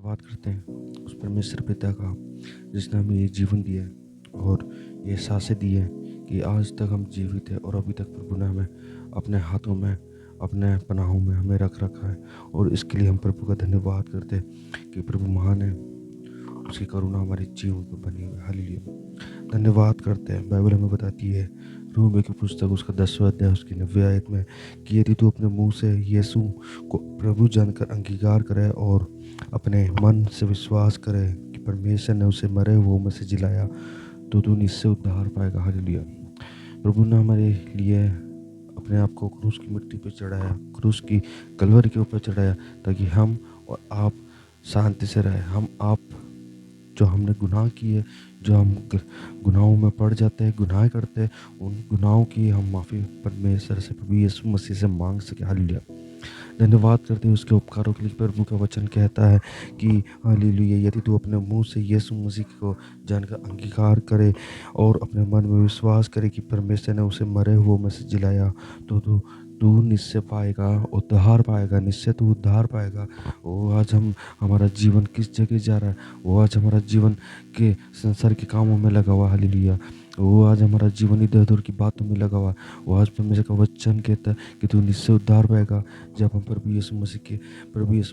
धन्यवाद करते हैं उस परमेश्वर पिता का जिसने हमें ये जीवन दिया है और ये सांसें दी है कि आज तक हम जीवित हैं और अभी तक प्रभु ने हमें अपने हाथों में, अपने पनाहों में हमें रख रखा है। और इसके लिए हम प्रभु का धन्यवाद करते हैं कि प्रभु महान है, उसकी करुणा हमारे जीवन पर बनी हुई है। हालेलुया। धन्यवाद करते हैं। बाइबल हमें बताती है रोमियो की पुस्तक उसका 10वां अध्याय उसकी 90 आयत में कि यदि तू अपने मुंह से यीशु को प्रभु जानकर अंगीकार करे और अपने मन से विश्वास करे कि परमेश्वर ने उसे मरे हुओं में से जिलाया तो तू निश्चय उद्धार पाएगा। हालेलुया। प्रभु ने हमारे लिए अपने आप को क्रूस की मिट्टी पर चढ़ाया, क्रूस की कलवरी के ऊपर चढ़ाया ताकि हम और आप शांति से रहे। हम आप जो हमने गुनाह किए, जो हम गुनाहों में पड़ जाते हैं, गुनाह करते हैं, उन गुनाहों की हम माफ़ी परमेश्वर से प्रभु यीशु मसीह से मांग सके। हालेलुया। धन्यवाद करते हैं उसके उपकारों के लिए। प्रभु का वचन कहता है कि हालेलुया, यदि तू अपने मुंह से यीशु मसीह को जानकर अंगीकार करे और अपने मन में विश्वास करे कि परमेश्वर ने उसे मरे हुओं में से जिलाया तो तू तू निश्चय पाएगा, उद्धार पाएगा, निश्चय तू उद्धार पाएगा। वो आज हमारा जीवन किस जगह जा रहा है, वो आज हमारा जीवन के संसार के कामों में लगा हुआ। हालेलुया। वो आज हमारा जीवन इधर उधर की बातों में लगा हुआ। वो आज परमेश्वर का वचन कहता है कि तू निश्चय उद्धार पाएगा जब हम प्रभु यीशु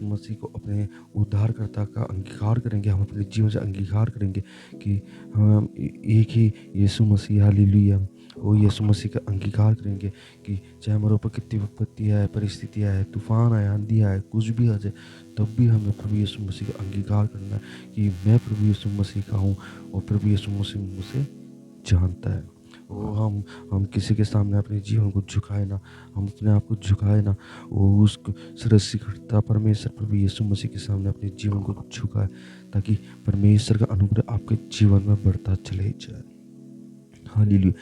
मसीह को अपने उद्धारकर्ता का अंगीकार करेंगे। हम अपने जीवन से अंगीकार करेंगे कि हम एक ही यीशु मसीह। हालेलुया। वो यीशु मसीह का अंगीकार करेंगे कि चाहे हमारे ऊपर कितनी विपत्ति है, परिस्थितियाँ है, तूफान आए, आंधी आए, कुछ भी आ जाए, तब भी हमें प्रभु यीशु मसीह का अंगीकार करना है कि मैं प्रभु यीशु मसीह का हूँ और प्रभु यीशु मसीह मुझे जानता है। वो हम किसी के सामने अपने जीवन को झुकाए ना, हम अपने आप को झुकाए ना, वो उस सृष्टिकर्ता परमेश्वर प्रभु यीशु मसीह के सामने अपने जीवन को झुकाए ताकि परमेश्वर का अनुग्रह आपके जीवन में बढ़ता चले जाए। हालेलुया।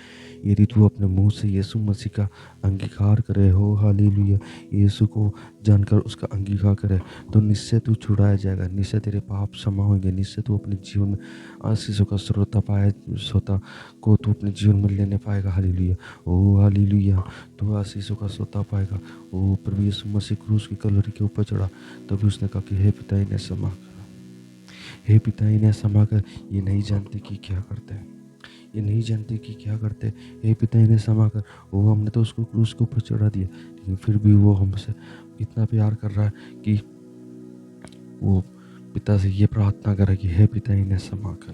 यदि तू अपने मुंह से यीशु मसीह का अंगीकार करे हो, हालेलुया, यीशु को जानकर उसका अंगीकार करे तो निश्चय तू छुड़ाया जाएगा, निश्चय तेरे पाप क्षमा होंगे, निश्चय तू अपने जीवन में आशीषों का श्रोता को तू अपने जीवन में लेने पाएगा। हालेलुया। ओ हालेलुया, तू आशीषों का श्रोता पाएगा। ओ प्रभु यीशु मसीह क्रूस की कलवरी के ऊपर चढ़ा, तभी उसने कहा कि हे पिता इन्हें क्षमा कर, हे पिता इन्हें क्षमा कर, ये नहीं जानते कि क्या करते हैं, ये नहीं जानते कि क्या करते। हे पिता इन्हें क्षमा कर। वो हमने तो उसको क्रूस के ऊपर चढ़ा दिया, लेकिन फिर भी वो हमसे इतना प्यार कर रहा है कि वो पिता से ये प्रार्थना कर रहा है कि हे पिता इन्हें क्षमा कर।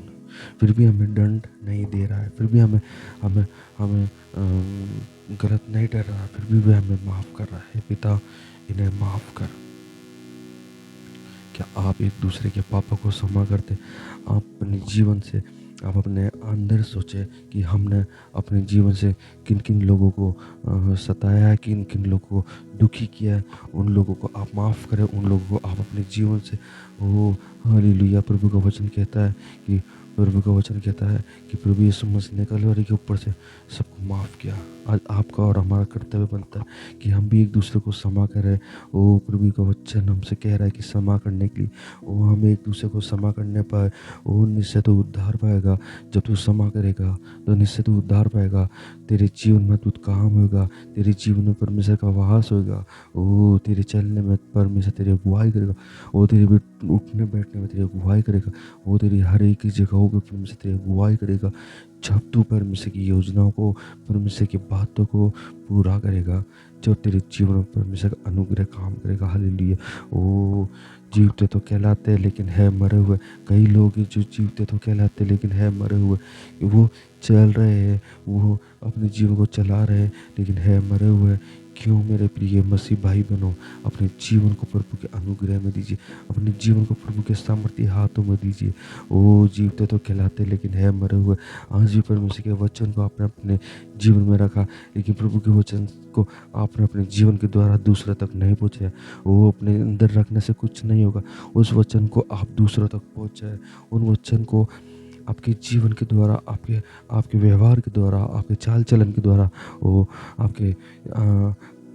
फिर भी हमें दंड नहीं दे रहा है, फिर भी हमें हमें हमें गलत नहीं डर रहा है, फिर भी हमें माफ़ कर रहा है। हे पिता इन्हें माफ़ कर। क्या आप एक दूसरे के पापों को क्षमा करते? आप अपने जीवन से, आप अपने अंदर सोचें कि हमने अपने जीवन से किन किन लोगों को सताया है, किन किन लोगों को दुखी किया है, उन लोगों को आप माफ़ करें, उन लोगों को आप अपने जीवन से। ओ हालेलुया। प्रभु का वचन कहता है कि प्रभु यीशु मसीह ने कलवरी के ऊपर से सबको माफ़ किया। आज आपका और हमारा कर्तव्य बनता है कि हम भी एक दूसरे को क्षमा करें। ओ प्रभु का वचन हमसे कह रहा है कि क्षमा करने के लिए, ओ हम एक दूसरे को क्षमा करने पर ओ निश्चय तो उद्धार पाएगा। जब तू क्षमा करेगा तो निश्चय तू उद्धार पाएगा। तेरे जीवन में अद्भुत काम होगा, तेरे जीवन में परमेश्वर का वास होगा। ओ तेरे चलने में परमेश्वर तेरी अगुवाई करेगा, वो तेरे उठने बैठने में तेरी अगुवाई करेगा, वो तेरी हर एक जगहों पर परमेश्वर तेरी अगुवाई करेगा। जब तू परमेश्वर की योजनाओं को, परमेश्वर की बातों को पूरा करेगा, जब तेरे जीवन में परमेश्वर का अनुग्रह काम करेगा। हालेलुया। ओ जीवते तो कहलाते हैं लेकिन है मरे हुए। कई लोग हैं जो जीवते तो कहलाते हैं लेकिन है मरे हुए। वो चल रहे हैं, वो अपने जीवन को चला रहे हैं लेकिन है मरे हुए। क्यों मेरे प्रिय मसीह भाई बहनों, अपने जीवन को प्रभु के अनुग्रह में दीजिए, अपने जीवन को प्रभु के सामर्थ्य हाथों में दीजिए। ओ जीवते तो कहलाते लेकिन है मरे हुए। आज भी परमेश्वर के वचन को आपने अपने जीवन में रखा, लेकिन प्रभु के वचन को आपने अपने जीवन के द्वारा दूसरे तक नहीं पहुँचाया। वो अपने अंदर रखने से कुछ नहीं होगा। उस वचन को आप दूसरों तक पहुँचाए, उन वचन को आपके जीवन के द्वारा, आपके व्यवहार के द्वारा, आपके चाल चलन के द्वारा, वो आपके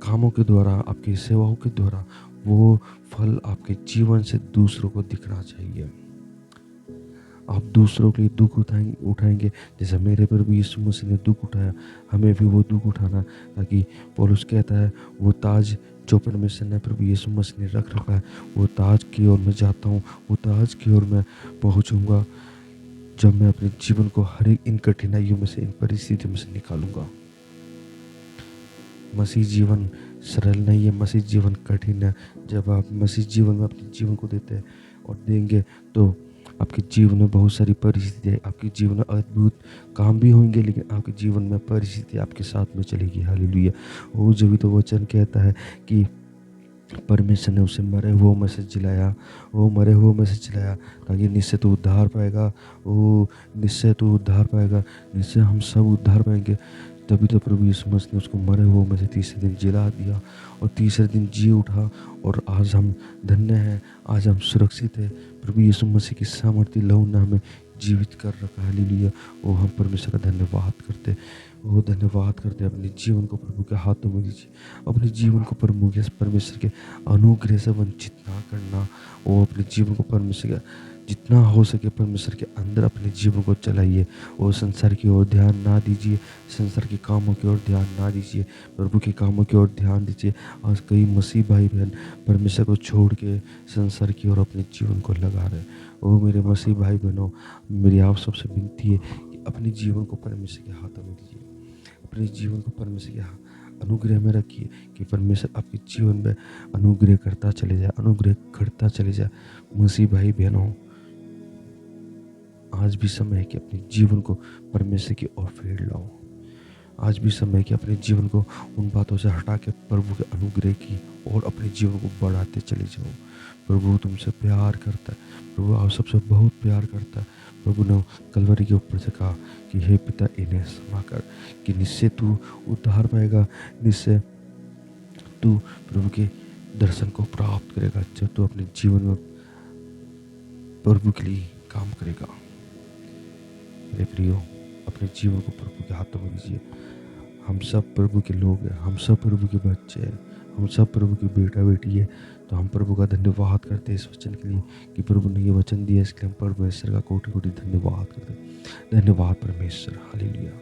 कामों के द्वारा, आपकी सेवाओं के द्वारा वो फल आपके जीवन से दूसरों को दिखना चाहिए। आप दूसरों के लिए दुख उठाएंगे जैसे मेरे पर भी यीशु मसीह ने दुख उठाया, हमें भी वो दुख उठाना, ताकि पौलुस कहता है वो ताज जो परमेश्वर ने प्रभु यीशु मसीह ने रख रखा है, वो ताज की ओर मैं जाता हूँ, वो ताज की ओर मैं पहुँचूँगा, जब मैं अपने जीवन को हर एक इन कठिनाइयों में से, इन परिस्थितियों में से निकालूँगा। मसीह जीवन सरल नहीं है, मसीह जीवन कठिन है। जब आप मसीह जीवन में अपने जीवन को देते हैं और देंगे, तो आपके जीवन में बहुत सारी परिस्थितियाँ, आपके जीवन में अद्भुत काम भी होंगे, लेकिन आपके जीवन में परिस्थिति आपके साथ में चलेगी। हालेलुया। वो जो भी तो वचन कहता है कि परमेश्वर ने उसे मरे हुए में से जिलाया, वो मरे हुए में से जिलाया, ताकि निश्चय तू उद्धार पाएगा, वो निश्चय तू उद्धार पाएगा, निश्चय हम सब उद्धार पाएंगे। तभी तो प्रभु यीशु मसीह ने उसको मरे हुए में से तीसरे दिन जिला दिया और तीसरे दिन जी उठा, और आज हम धन्य हैं, आज हम सुरक्षित हैं। प्रभु यीशु मसीह की सामर्थ्य लहू ने हमें जीवित कर रखा है। हालेलुया। वो हम परमेश्वर का धन्यवाद करते, वो धन्यवाद करते। अपने जीवन को प्रभु के हाथों में दीजिए, अपने जीवन को प्रभु के परमेश्वर के अनुग्रह से वंचित ना करना। वो अपने जीवन को परमेश्वर का जितना हो सके परमेश्वर के अंदर अपने जीवन को चलाइए। वो संसार की ओर ध्यान ना दीजिए, संसार के कामों की ओर ध्यान ना दीजिए, प्रभु के कामों की ओर ध्यान दीजिए। आज कई मसीह भाई बहन परमेश्वर को छोड़ के संसार की ओर अपने जीवन को लगा रहे। ओ मेरे मसीह भाई बहनों, मेरी आप सबसे विनती है कि अपने जीवन को परमेश्वर के हाथों में दीजिए, अपने जीवन को परमेश्वर के अनुग्रह में रखिए, कि परमेश्वर आपके जीवन में अनुग्रह करता चले जाए, अनुग्रह करता चले जाए। मसीह भाई बहनों, आज भी समय है कि अपने जीवन को परमेश्वर की ओर फेर लाओ। आज भी समय है कि अपने जीवन को उन बातों से हटा के प्रभु के अनुग्रह की और अपने जीवन को बढ़ाते चले जाओ। प्रभु तुमसे प्यार करता है, प्रभु आप सबसे बहुत प्यार करता है। प्रभु ने कलवरी के ऊपर से कहा कि हे पिता, इन्हें क्षमा कर, कि निश्चय तू उद्धार पाएगा, निश्चय तू प्रभु के दर्शन को प्राप्त करेगा, जब तू अपने जीवन में प्रभु के लिए काम करेगा। मेरे प्रियो, अपने जीवन को प्रभु के हाथों में दीजिए। हम सब प्रभु के लोग हैं, हम सब प्रभु के बच्चे हैं, हम सब प्रभु की बेटा बेटी है। तो हम प्रभु का धन्यवाद करते हैं इस वचन के लिए कि प्रभु ने ये वचन दिया, इसके लिए हम परमेश्वर का कोटि कोटि धन्यवाद करते हैं। धन्यवाद परमेश्वर। हालेलुया।